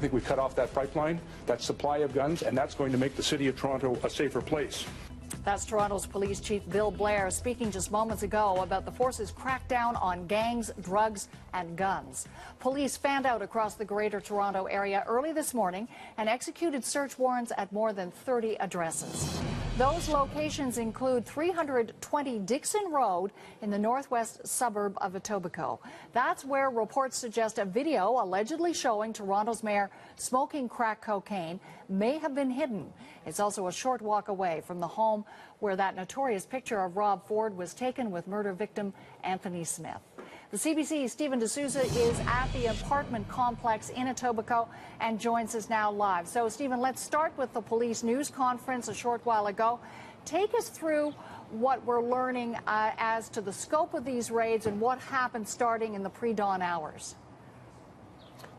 think we cut off that pipeline, that supply of guns, and that's going to make the City of Toronto a safer place. That's Toronto's Police Chief Bill Blair speaking just moments ago about the force's crackdown on gangs, drugs, and guns. Police fanned out across the Greater Toronto area early this morning and executed search warrants at more than 30 addresses. Those locations include 320 Dixon Road in the northwest suburb of Etobicoke. That's where reports suggest a video allegedly showing Toronto's mayor smoking crack cocaine may have been hidden. It's also a short walk away from the home where that notorious picture of Rob Ford was taken with murder victim Anthony Smith. The CBC's Stephen D'Souza is at the apartment complex in Etobicoke and joins us now live. So, Stephen, let's start with the police news conference a short while ago. Take us through what we're learning as to the scope of these raids and what happened starting in the pre-dawn hours.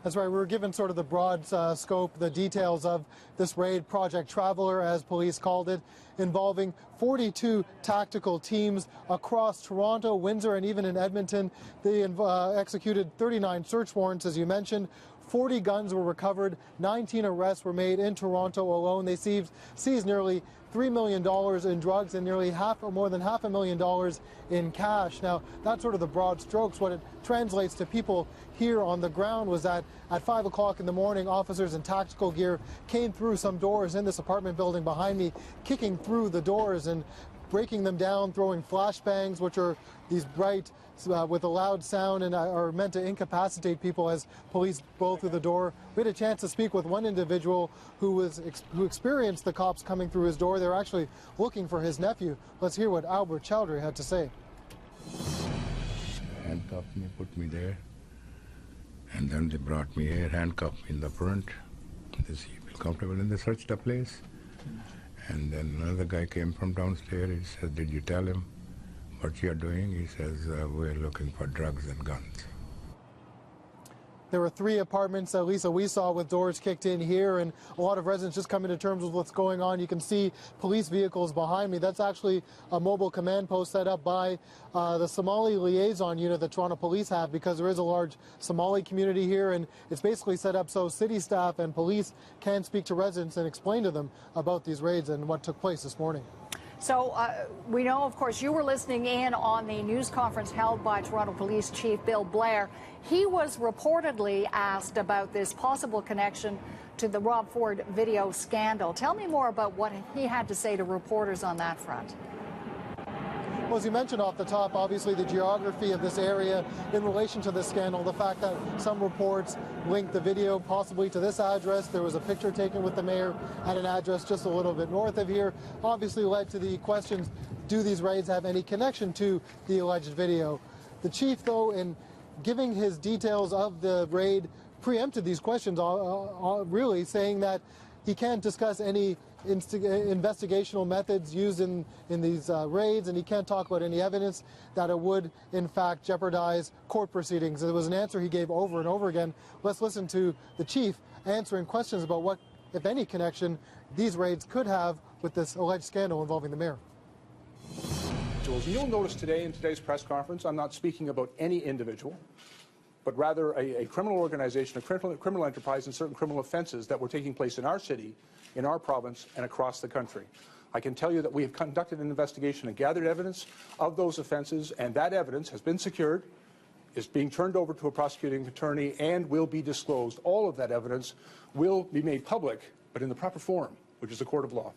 That's right. We were given sort of the broad scope, the details of this raid, Project Traveler, as police called it, involving 42 tactical teams across Toronto, Windsor, and even in Edmonton. They executed 39 search warrants, as you mentioned. 40 guns were recovered. 19 arrests were made in Toronto alone. They seized nearly $3 million in drugs and nearly more than $500,000 in cash. Now, that's sort of the broad strokes. What it translates to people here on the ground was that at 5 o'clock in the morning, officers in tactical gear came through some doors in this apartment building behind me, kicking through the doors and breaking them down, throwing flashbangs, which are these bright with a loud sound and are meant to incapacitate people as police blow through the door. We had a chance to speak with one individual who experienced the cops coming through his door. They were actually looking for his nephew. Let's hear what Albert Chowdhury had to say. Handcuffed me, put me there, and then they brought me here, handcuffed in the front. They see me comfortable, and they searched the place. And then another guy came from downstairs. He said, "Did you tell him what you're doing?" He says, "We're looking for drugs and guns." There were 3 apartments, Lisa, we saw with doors kicked in here, and a lot of residents just coming to terms with what's going on. You can see police vehicles behind me. That's actually a mobile command post set up by the Somali liaison unit that Toronto Police have, because there is a large Somali community here, and it's basically set up so city staff and police can speak to residents and explain to them about these raids and what took place this morning. So we know, of course, you were listening in on the news conference held by Toronto Police Chief Bill Blair. He was reportedly asked about this possible connection to the Rob Ford video scandal. Tell me more about what he had to say to reporters on that front. Well, as you mentioned off the top, obviously the geography of this area in relation to this scandal, the fact that some reports linked the video possibly to this address. There was a picture taken with the mayor at an address just a little bit north of here, obviously led to the questions, do these raids have any connection to the alleged video? The chief, though, in giving his details of the raid, preempted these questions, really saying that he can't discuss any investigational methods used in these raids, and he can't talk about any evidence that it would, in fact, jeopardize court proceedings. It was an answer he gave over and over again. Let's listen to the chief answering questions about what, if any, connection these raids could have with this alleged scandal involving the mayor. You'll notice today in today's press conference, I'm not speaking about any individual, but rather a criminal organization, a criminal enterprise, and certain criminal offenses that were taking place in our city, in our province, and across the country. I can tell you that we have conducted an investigation and gathered evidence of those offenses, and that evidence has been secured, is being turned over to a prosecuting attorney, and will be disclosed. All of that evidence will be made public, but in the proper form, which is a court of law.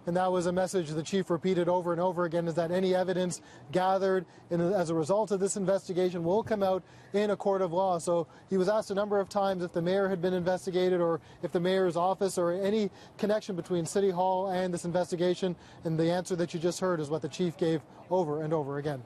And that was a message the chief repeated over and over again, is that any evidence gathered as a result of this investigation will come out in a court of law. So he was asked a number of times if the mayor had been investigated or if the mayor's office or any connection between City Hall and this investigation. And the answer that you just heard is what the chief gave over and over again.